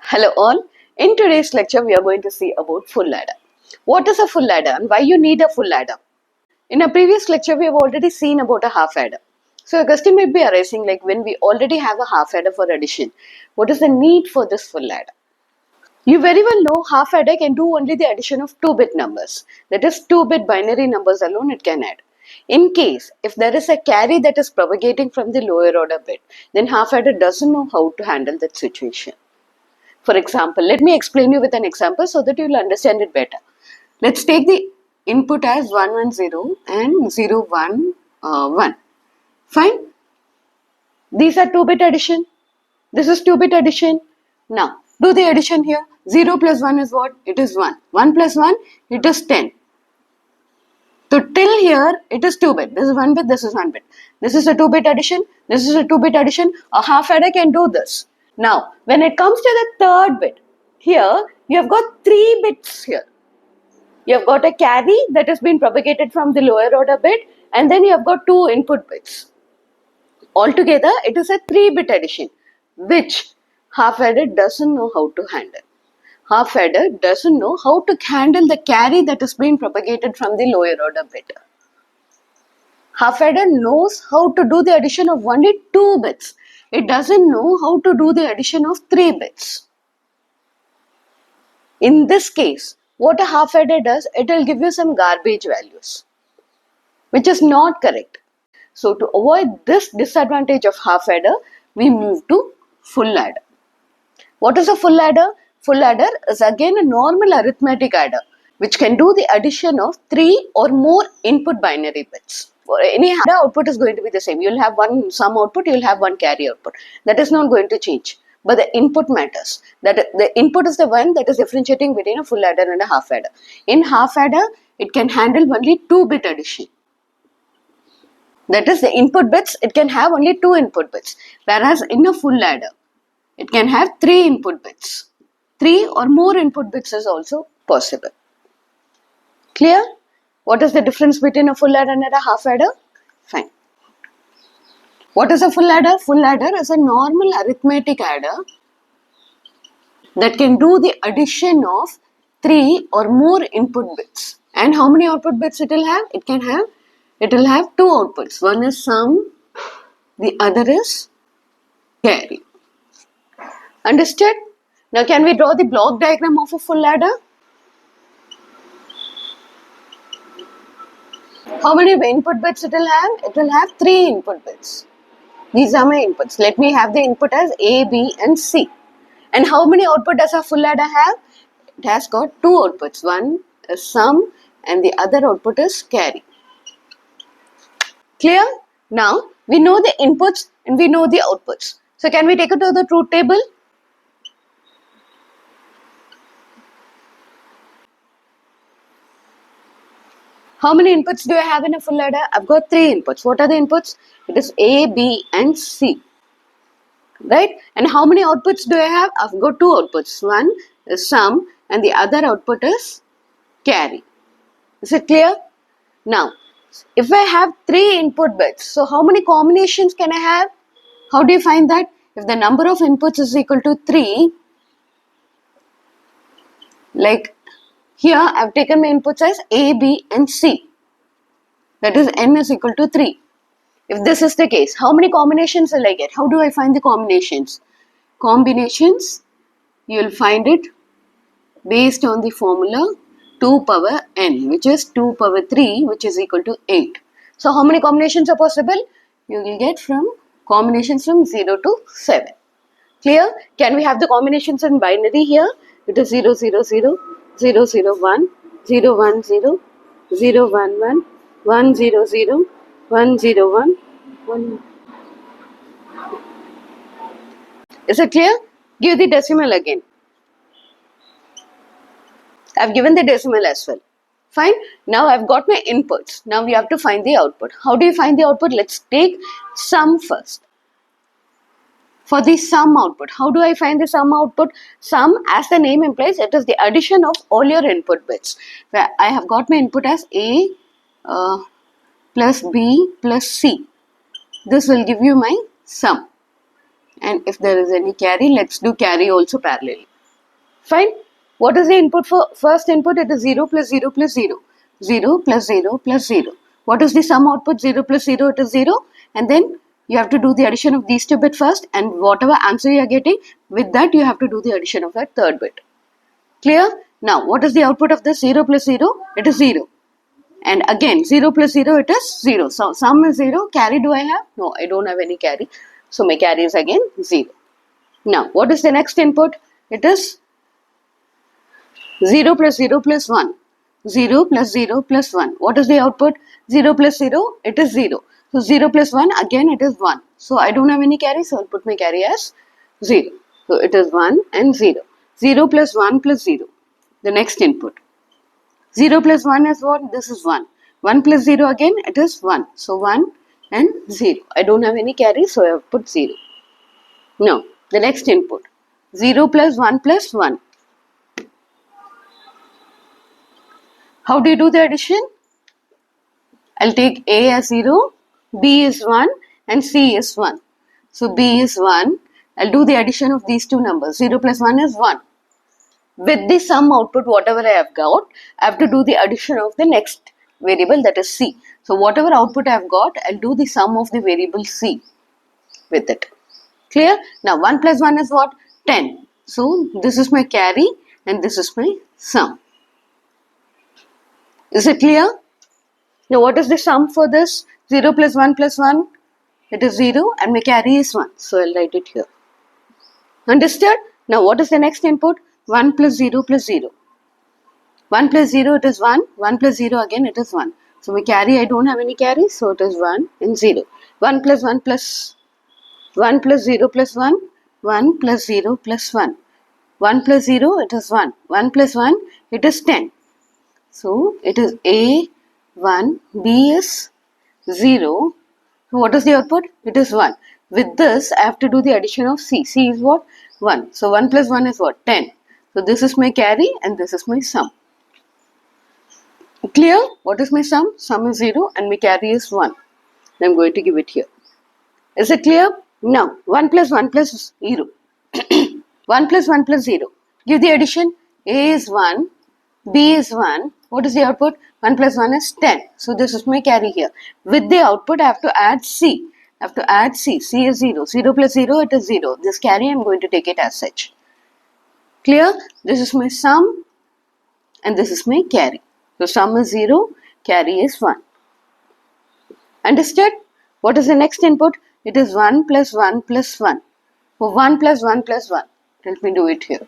Hello all. In today's lecture, we are going to see about full adder. What is a full adder and why you need a full adder? In a previous lecture, we have already seen about a half adder. So a question may be arising like when we already have a half adder for addition, what is the need for this full adder? You very well know half adder can do only the addition of 2-bit numbers. That is 2-bit binary numbers alone it can add. In case if there is a carry that is propagating from the lower order bit, then half adder doesn't know how to handle that situation. For example, let me explain you with an example so that you will understand it better. Let's take the input as 110 and 011. Fine. These are 2-bit addition. This is 2-bit addition. Now, do the addition here. 0 plus 1 is what? It is 1. 1 plus 1, it is 10. So, till here, it is 2-bit. This is 1 bit, this is 1 bit. This is a 2-bit addition. This is a 2-bit addition. A half adder can do this. Now, when it comes to the third bit, here you have got 3 bits here. You have got a carry that has been propagated from the lower order bit and then you have got 2 input bits. Altogether, it is a 3-bit addition which half adder doesn't know how to handle. Half adder doesn't know how to handle the carry that has been propagated from the lower order bit. Half adder knows how to do the addition of only 2 bits. It doesn't know how to do the addition of 3 bits. In this case, what a half adder does, it will give you some garbage values, which is not correct. So to avoid this disadvantage of half adder, we move to full adder. What is a full adder? Full adder is again a normal arithmetic adder, which can do the addition of 3 or more input binary bits. For any adder, output is going to be the same. You will have one sum output, you will have one carry output. That is not going to change. But the input matters. That the input is the one that is differentiating between a full adder and a half adder. In half adder, it can handle only 2-bit addition. That is the input bits, it can have only 2 input bits. Whereas in a full adder, it can have 3 input bits. 3 or more input bits is also possible. Clear? What is the difference between a full adder and a half adder? Fine. What is a full adder? Full adder is a normal arithmetic adder that can do the addition of 3 or more input bits. And how many output bits it will have? It will have 2 outputs. One is sum, the other is carry. Understood? Now can we draw the block diagram of a full adder? How many input bits it will have? It will have 3 input bits. These are my inputs. Let me have the input as A, B and C. And how many output does a full adder have? It has got 2 outputs. One is sum and the other output is carry. Clear? Now we know the inputs and we know the outputs. So can we take it to the truth table? How many inputs do I have in a full adder? I've got 3 inputs. What are the inputs? It is A, B and C. Right? And how many outputs do I have? I've got 2 outputs. One is sum and the other output is carry. Is it clear? Now, if I have 3 input bits, so how many combinations can I have? How do you find that? If the number of inputs is equal to 3, like here I've taken my inputs as A, B and C. That is n is equal to 3. If this is the case, how many combinations will I get? How do I find the combinations? Combinations, you will find it based on the formula 2 power n, which is 2 power 3, which is equal to 8. So how many combinations are possible? You will get from combinations from 0 to 7. Clear? Can we have the combinations in binary here? It is 0, 0, 0, 0, 0, 1, 0, 1, 0, 0, 1, 1, 1, 0, 0, 1, 0, 1, 1. Is it clear? Give the decimal again. I've given the decimal as well. Fine. Now I've got my inputs. Now we have to find the output. How do you find the output? Let's take sum first. For the sum output, how do I find the sum output? Sum, as the name implies, it is the addition of all your input bits. Where I have got my input as A plus B plus C. This will give you my sum. And if there is any carry, let's do carry also parallelly. Fine. What is the input for first input? It is 0 plus 0 plus 0. 0 plus 0 plus 0. What is the sum output? 0 plus 0, it is 0. And then you have to do the addition of these two bits first, and whatever answer you are getting, with that you have to do the addition of that third bit. Clear? Now, what is the output of this? 0 plus 0? It is 0. And again, 0 plus 0, it is 0. So, sum is 0. Carry do I have? No, I don't have any carry. So, my carry is again 0. Now, what is the next input? It is 0 plus 0 plus 1. 0 plus 0 plus 1. What is the output? 0 plus 0, it is 0. So, 0 plus 1, again it is 1. So, I don't have any carry, so I'll put my carry as 0. So, it is 1 and 0. 0 plus 1 plus 0. The next input. 0 plus 1 is what? This is 1. 1 plus 0 again, it is 1. So, 1 and 0. I don't have any carry, so I have put 0. Now, the next input. 0 plus 1 plus 1. How do you do the addition? I'll take A as 0, B is 1 and C is 1. So, B is 1. I'll do the addition of these two numbers. 0 plus 1 is 1. With the sum output, whatever I have got, I have to do the addition of the next variable, that is C. So, whatever output I have got, I'll do the sum of the variable C with it. Clear? Now, 1 plus 1 is what? 10. So, this is my carry and this is my sum. Is it clear? Now, what is the sum for this? 0 plus 1 plus 1? It is 0 and my carry is 1. So, I'll write it here. Understood? Now, what is the next input? 1 plus 0 plus 0. 1 plus 0, it is 1. 1 plus 0 again, it is 1. So, my carry, I don't have any carry. So, it is 1 and 0. 1 plus 1 plus 1 plus 0 plus 1. 1 plus 0 plus 1. 1 plus 0, it is 1. 1 plus 1, it is 10. So, it is A, 1, B is 0. So, what is the output? It is 1. With this, I have to do the addition of C. C is what? 1. So, 1 plus 1 is what? 10. So, this is my carry and this is my sum. Clear? What is my sum? Sum is 0 and my carry is 1. I am going to give it here. Is it clear? Now, 1 plus 1 plus 0. 1 plus 1 plus 0. Give the addition. A is 1. B is 1. What is the output? 1 plus 1 is 10. So, this is my carry here. With the output, I have to add C. I have to add C. C is 0. 0 plus 0, it is 0. This carry, I am going to take it as such. Clear? This is my sum and this is my carry. So, sum is 0, carry is 1. Understood? What is the next input? It is 1 plus 1 plus 1. So, 1 plus 1 plus 1. Let me do it here.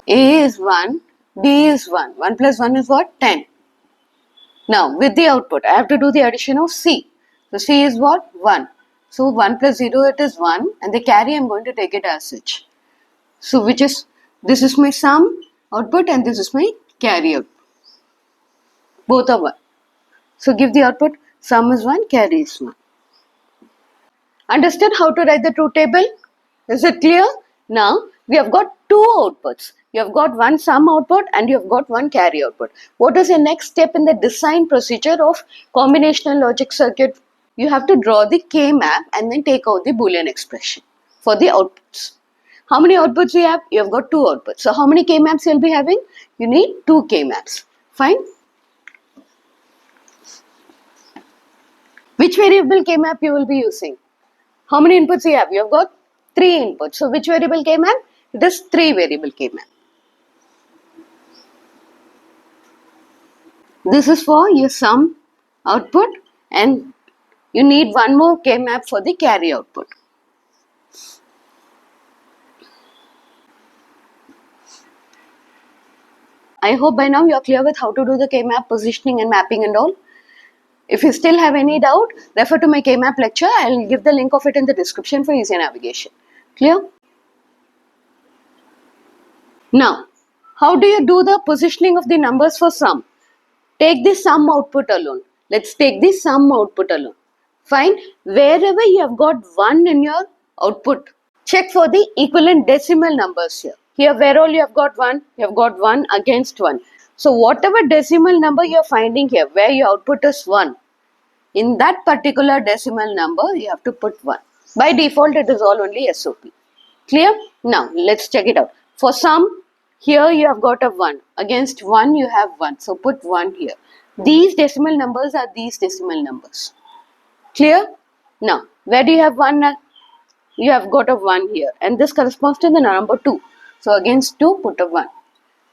A is 1, B is 1. 1 plus 1 is what? 10. Now, with the output, I have to do the addition of C. So, C is what? 1. So, 1 plus 0, it is 1. And the carry, I am going to take it as such. So, this is my sum output and this is my carry output. Both are 1. So, give the output. Sum is 1, carry is 1. Understood how to write the truth table? Is it clear? Now, we have got two outputs. You have got one sum output and you have got one carry output. What is the next step in the design procedure of combinational logic circuit? You have to draw the K-map and then take out the Boolean expression for the outputs. How many outputs you have? You have got two outputs. So, how many K-maps you will be having? You need two K-maps. Fine. Which variable K-map you will be using? How many inputs you have? You have got 3 inputs. So, which variable K-map? It is 3 variable K-map. This is for your sum output and you need one more K-map for the carry output. I hope by now you are clear with how to do the K-map positioning and mapping and all. If you still have any doubt, refer to my K-map lecture. I will give the link of it in the description for easy navigation. Clear? Now, how do you do the positioning of the numbers for sum? Take the sum output alone. Let's take the sum output alone. Fine. Wherever you have got 1 in your output, check for the equivalent decimal numbers here. Here, where all you have got 1, you have got 1 against 1. So, whatever decimal number you are finding here, where your output is 1, in that particular decimal number, you have to put 1. By default, it is all only SOP. Clear? Now let's check it out. For sum, here you have got a 1. Against 1 you have 1. So put 1 here. These decimal numbers are these decimal numbers. Clear? Now, where do you have 1? You have got a 1 here. And this corresponds to the number 2. So against 2, put a 1.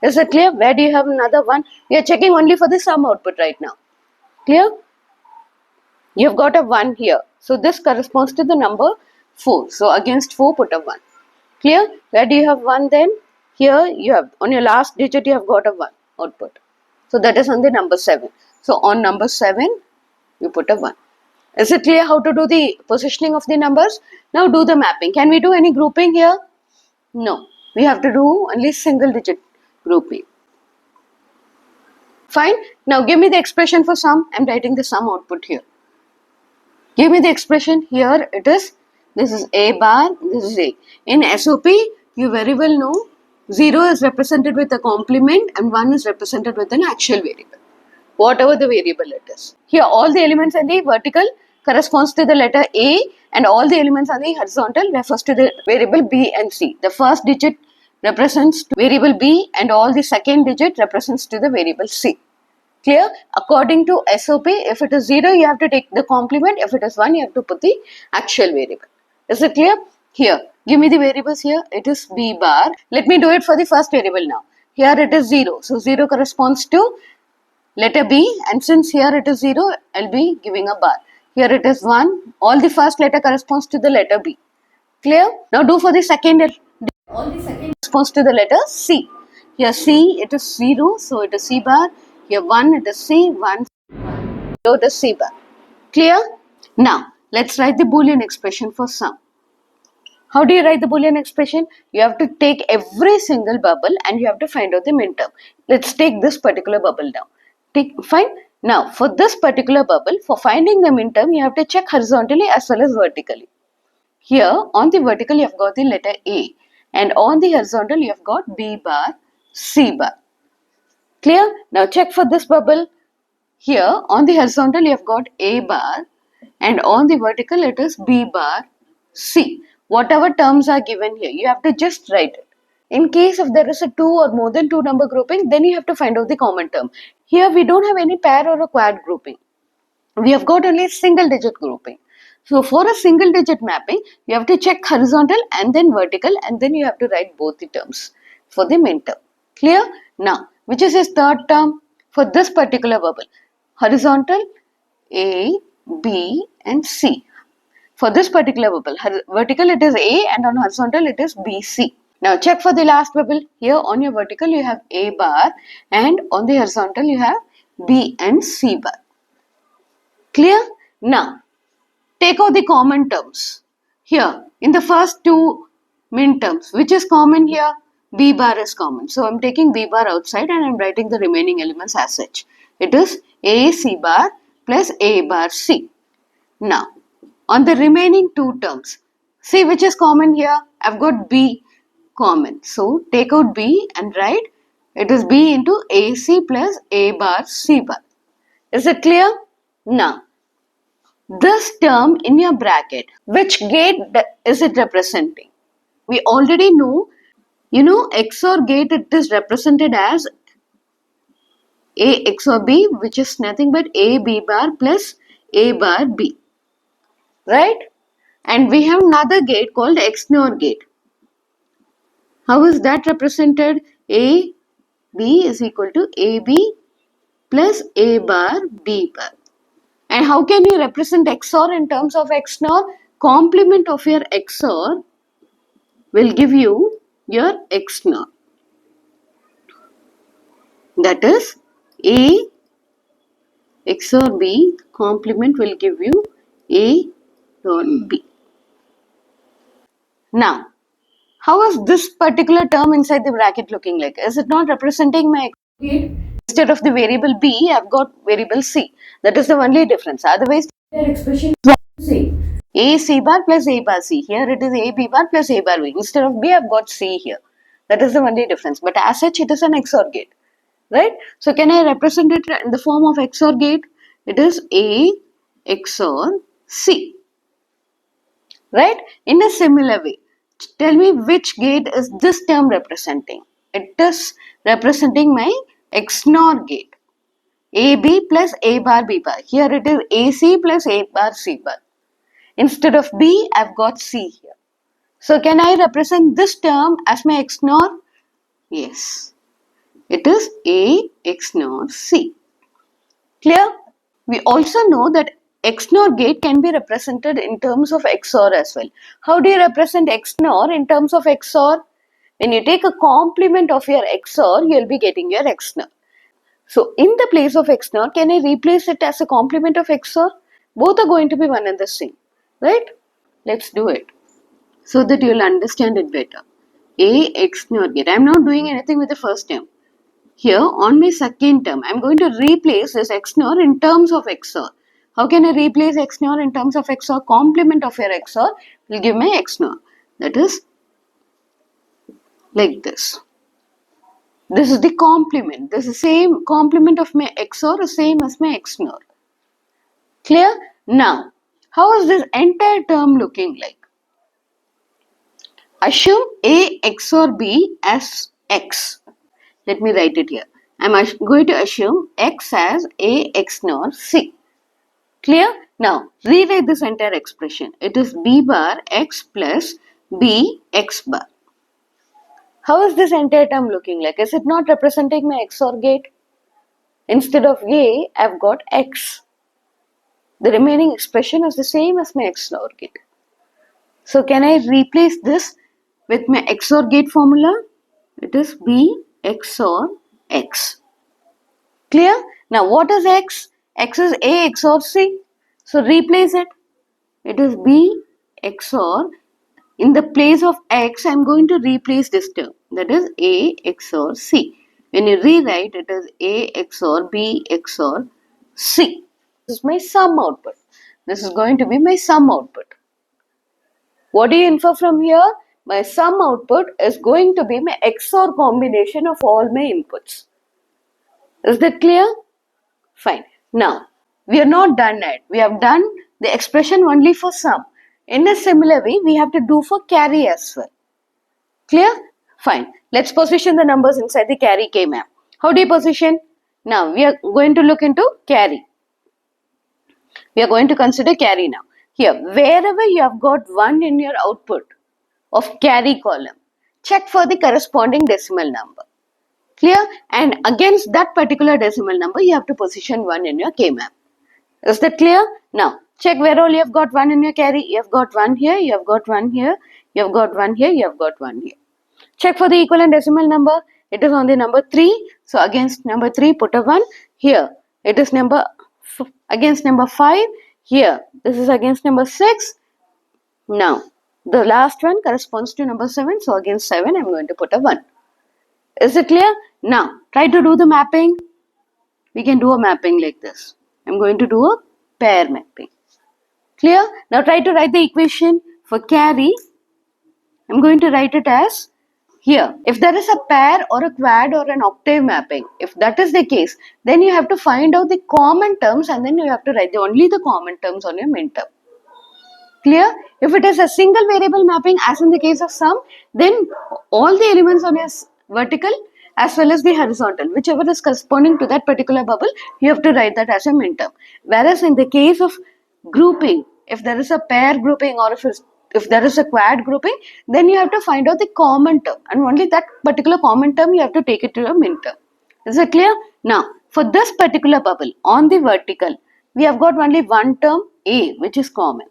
Is it clear? Where do you have another 1? We are checking only for the sum output right now. Clear? You have got a 1 here. So this corresponds to the number 4. So against 4, put a 1. Clear? Where do you have 1 then? Here you have, on your last digit you have got a 1 output. So that is on the number 7. So on number 7, you put a 1. Is it clear how to do the positioning of the numbers? Now do the mapping. Can we do any grouping here? No. We have to do only single digit grouping. Fine. Now give me the expression for sum. I am writing the sum output here. Give me the expression here. It is, this is A bar, this is A. In SOP, you very well know 0 is represented with a complement and 1 is represented with an actual variable. Whatever the variable it is. Here all the elements in the vertical corresponds to the letter A and all the elements on the horizontal refers to the variable B and C. The first digit represents to variable B and all the second digit represents to the variable C. Clear? According to SOP, if it is 0, you have to take the complement. If it is 1, you have to put the actual variable. Is it clear? Here, give me the variables here. It is B bar. Let me do it for the first variable now. Here it is 0. So 0 corresponds to letter B, and since here it is 0, I'll be giving a bar. Here it is 1. All the first letter corresponds to the letter B. Clear? Now do for the second. All the second corresponds to the letter C. Here C, it is 0, so it is C bar. Here 1, it is C, 1, 0, it is C bar. Clear? Now, let's write the Boolean expression for sum. How do you write the Boolean expression? You have to take every single bubble and you have to find out the minterm. Let's take this particular bubble down. Fine. Now, for this particular bubble, for finding the minterm, you have to check horizontally as well as vertically. Here, on the vertical, you have got the letter A. And on the horizontal, you have got B bar, C bar. Clear? Now, check for this bubble. Here, on the horizontal, you have got A bar. And on the vertical, it is B bar, C. Whatever terms are given here, you have to just write it. In case if there is a 2 or more than 2 number grouping, then you have to find out the common term. Here we don't have any pair or a quad grouping. We have got only single digit grouping. So for a single digit mapping, you have to check horizontal and then vertical and then you have to write both the terms for the min term. Clear? Now, which is his third term for this particular bubble? Horizontal, A, B and C. For this particular bubble, vertical it is A and on horizontal it is BC. Now check for the last bubble. Here on your vertical you have A bar and on the horizontal you have B and C bar. Clear? Now take out the common terms. Here in the first two min terms, which is common here? B bar is common. So I am taking B bar outside and I am writing the remaining elements as such. It is A C bar plus A bar C. Now on the remaining two terms, see which is common here? I have got B common. So take out B and write it is B into AC plus A bar C bar. Is it clear? Now, this term in your bracket, which gate is it representing? We already know, XOR gate it is represented as A XOR B, which is nothing but A B bar plus A bar B. Right? And we have another gate called XNOR gate. How is that represented? A B is equal to AB plus A bar B bar. And how can you represent XOR in terms of XNOR? Complement of your XOR will give you your XNOR. That is A XOR B complement will give you A dot B. Now, how is this particular term inside the bracket looking like? Is it not representing my gate? Instead of the variable B, I have got variable C. That is the only difference. Otherwise, their expression is the same. A C bar plus A bar C. Here it is A B bar plus A bar B. Instead of B, I have got C here. That is the only difference. But as such, it is an XOR gate. Right? So, can I represent it in the form of XOR gate? It is A XOR C. Right? In a similar way, Tell me which gate is this term representing. It is representing my XNOR gate. AB plus A bar B bar. Here it is AC plus A bar C bar. Instead of B, I've got C here. So can I represent this term as my XNOR? Yes. It is A XNOR C. Clear? We also know that XNOR gate can be represented in terms of XOR as well. How do you represent XNOR in terms of XOR? When you take a complement of your XOR, you'll be getting your XNOR. So in the place of XNOR, can I replace it as a complement of XOR? Both are going to be one and the same, right? Let's do it so that you'll understand it better. A XNOR gate. I'm not doing anything with the first term. Here on my second term, I'm going to replace this XNOR in terms of XOR. How can I replace XNOR in terms of XOR? Complement of your XOR will give me XNOR. That is like this. This is the complement. This is the same complement of my XOR is same as my XNOR. Clear? Now, how is this entire term looking like? Assume A XOR B as X. Let me write it here. I'm going to assume X as A XNOR C. Clear? Now, rewrite this entire expression. It is B bar X plus B X bar. How is this entire term looking like? Is it not representing my XOR gate? Instead of A, I've got X. The remaining expression is the same as my XOR gate. So, can I replace this with my XOR gate formula? It is B XOR X. Clear? Now, what is X? X is A XOR C. So, replace it. It is B XOR. In the place of X, I am going to replace this term. That is A XOR C. When you rewrite, it is A XOR B XOR C. This is my sum output. This is going to be my sum output. What do you infer from here? My sum output is going to be my XOR combination of all my inputs. Is that clear? Fine. Now, we are not done yet. We have done the expression only for sum. In a similar way, we have to do for carry as well. Clear? Fine. Let's position the numbers inside the carry K map. How do you position? Now, we are going to look into carry. We are going to consider carry now. Here, wherever you have got 1 in your output of carry column, check for the corresponding decimal number. Clear? And against that particular decimal number, you have to position 1 in your K map. Is that clear? Now, check where all you have got 1 in your carry. You have got 1 here, you have got 1 here, you have got 1 here, you have got 1 here. Check for the equivalent decimal number. It is on the number 3. So, against number 3, put a 1. Here, it is against number 5. Here, this is against number 6. Now, the last one corresponds to number 7. So, against 7, I am going to put a 1. Is it clear? Now, try to do the mapping. We can do a mapping like this. I am going to do a pair mapping. Clear? Now, try to write the equation for carry. I am going to write it as here. If there is a pair or a quad or an octave mapping, if that is the case, then you have to find out the common terms and then you have to write only the common terms on your min term. Clear? If it is a single variable mapping, as in the case of sum, then all the elements on your vertical as well as the horizontal, whichever is corresponding to that particular bubble, you have to write that as a min term. Whereas in the case of grouping, if there is a pair grouping or if there is a quad grouping, then you have to find out the common term and only that particular common term you have to take it to your min term. Is it clear? Now, for this particular bubble on the vertical, we have got only one term A, which is common.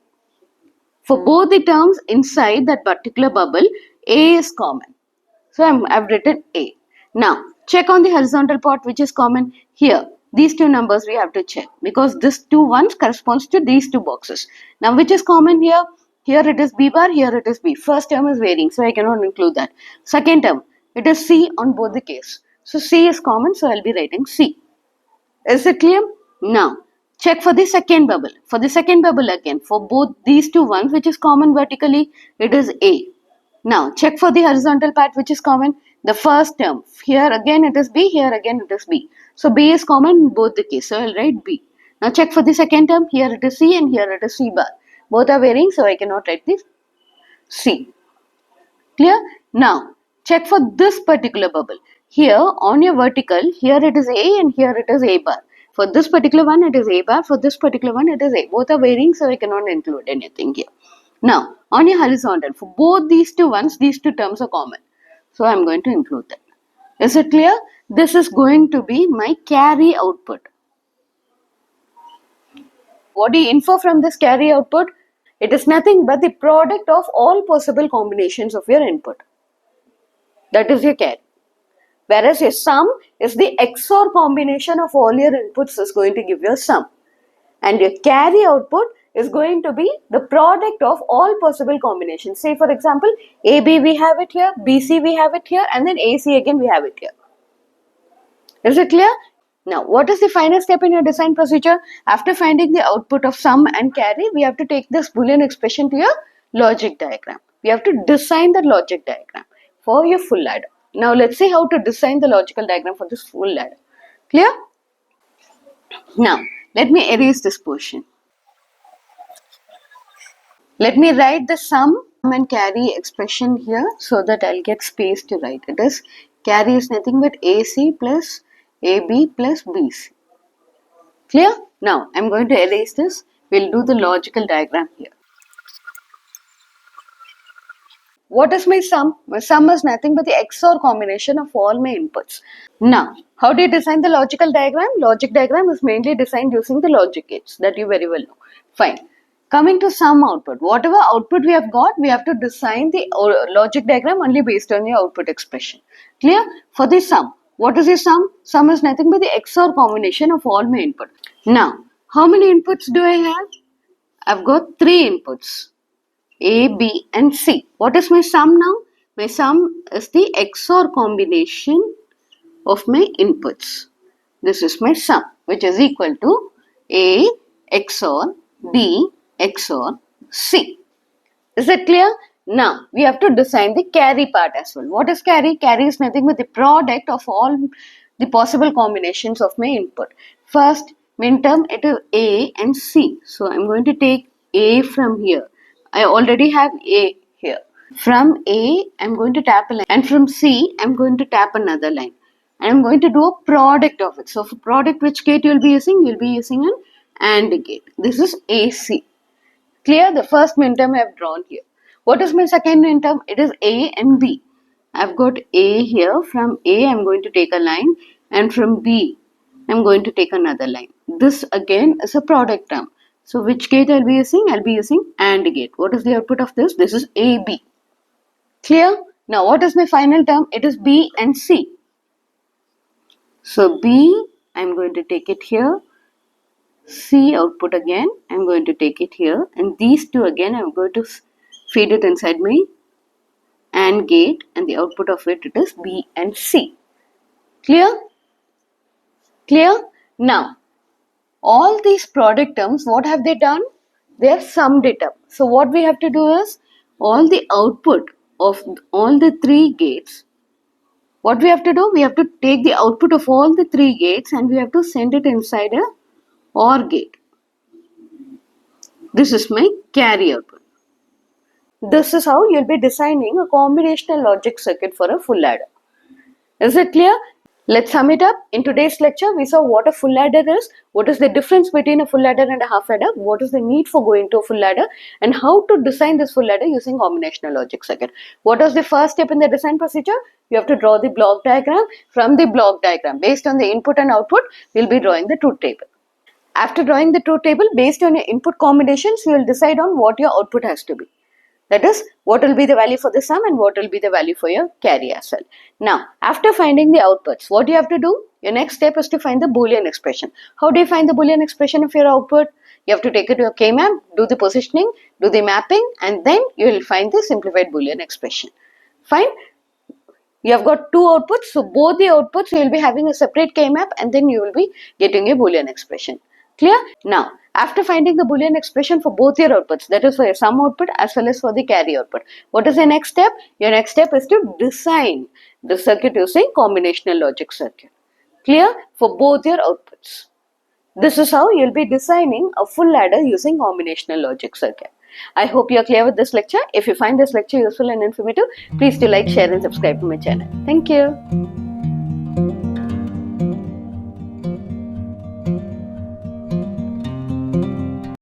For both the terms inside that particular bubble, A is common. So, I've written A. Now, check on the horizontal part which is common. Here, these two numbers we have to check because this 2 ones corresponds to these two boxes. Now, which is common here? Here it is B bar, here it is B. First term is varying, so I cannot include that. Second term, it is C on both the case. So, C is common, so I'll be writing C. Is it clear? Now, check for the second bubble. For the second bubble again, for both these two ones which is common vertically, it is A. Now, check for the horizontal part which is common. The first term, here again it is B, here again it is B. So, B is common in both the cases. So, I'll write B. Now, check for the second term. Here it is C and here it is C bar. Both are varying, so I cannot write this C. Clear? Now, check for this particular bubble. Here on your vertical, here it is A and here it is A bar. For this particular one, it is A bar. For this particular one, it is A. Both are varying, so I cannot include anything here. Now, on your horizontal, for both these two ones, these two terms are common. So, I am going to include that. Is it clear? This is going to be my carry output. What do you infer from this carry output? It is nothing but the product of all possible combinations of your input. That is your carry. Whereas your sum is the XOR combination of all your inputs is going to give you a sum. And your carry output is going to be the product of all possible combinations. Say for example, AB we have it here, BC we have it here, and then AC again we have it here. Is it clear? Now, what is the final step in your design procedure? After finding the output of sum and carry, we have to take this Boolean expression to your logic diagram. We have to design the logic diagram for your full ladder. Now, let's see how to design the logical diagram for this full ladder. Clear? Now, let me erase this portion. Let me write the sum and carry expression here so that I'll get space to write. It is carry is nothing but AC plus AB plus BC. Clear? Now, I'm going to erase this. We'll do the logical diagram here. What is my sum? My sum is nothing but the XOR combination of all my inputs. Now, how do you design the logical diagram? Logic diagram is mainly designed using the logic gates that you very well know. Fine. Coming to sum output. Whatever output we have got, we have to design the logic diagram only based on the output expression. Clear? For the sum. What is the sum? Sum is nothing but the XOR combination of all my inputs. Now, how many inputs do I have? I've got 3 inputs. A, B and C. What is my sum now? My sum is the XOR combination of my inputs. This is my sum, which is equal to A XOR B XOR C. Is that clear? Now, we have to design the carry part as well. What is carry? Carry is nothing but the product of all the possible combinations of my input. First, midterm, it is A and C. So, I'm going to take A from here. I already have A here. From A, I'm going to tap a line. And from C, I'm going to tap another line. And I'm going to do a product of it. So, for product, which gate you'll be using? You'll be using an AND gate. This is AC. Clear? The first midterm I have drawn here. What is my second midterm? It is A and B. I've got A here. From A, I'm going to take a line. And from B, I'm going to take another line. This again is a product term. So, which gate I'll be using? I'll be using AND gate. What is the output of this? This is AB. Clear? Now, what is my final term? It is B and C. So, B, I'm going to take it here. C output again, I'm going to take it here. And these two again, I'm going to feed it inside my AND gate. And the output of it is B and C. Clear? Clear? Now, all these product terms, what have they done? They have summed it up. So, what we have to do is, all the output of all the 3 gates, what we have to do? We have to take the output of all the 3 gates and we have to send it inside a OR gate. This is my carry output. This is how you'll be designing a combinational logic circuit for a full ladder. Is it clear? Let's sum it up. In today's lecture, we saw what a full ladder is, what is the difference between a full ladder and a half ladder, what is the need for going to a full ladder, and how to design this full ladder using combinational logic circuit. What was the first step in the design procedure? You have to draw the block diagram. From the block diagram, based on the input and output, we'll be drawing the truth table. After drawing the truth table, based on your input combinations, you will decide on what your output has to be. That is, what will be the value for the sum and what will be the value for your carry as well. Now, after finding the outputs, what do you have to do? Your next step is to find the Boolean expression. How do you find the Boolean expression of your output? You have to take it to your K-map, do the positioning, do the mapping, and then you will find the simplified Boolean expression. Fine? You have got 2 outputs, so both the outputs you will be having a separate K-map and then you will be getting a Boolean expression. Clear? Now, after finding the Boolean expression for both your outputs, that is for your sum output as well as for the carry output, what is the next step? Your next step is to design the circuit using combinational logic circuit. Clear? For both your outputs. This is how you will be designing a full ladder using combinational logic circuit. I hope you are clear with this lecture. If you find this lecture useful and informative, please do like, share and subscribe to my channel. Thank you.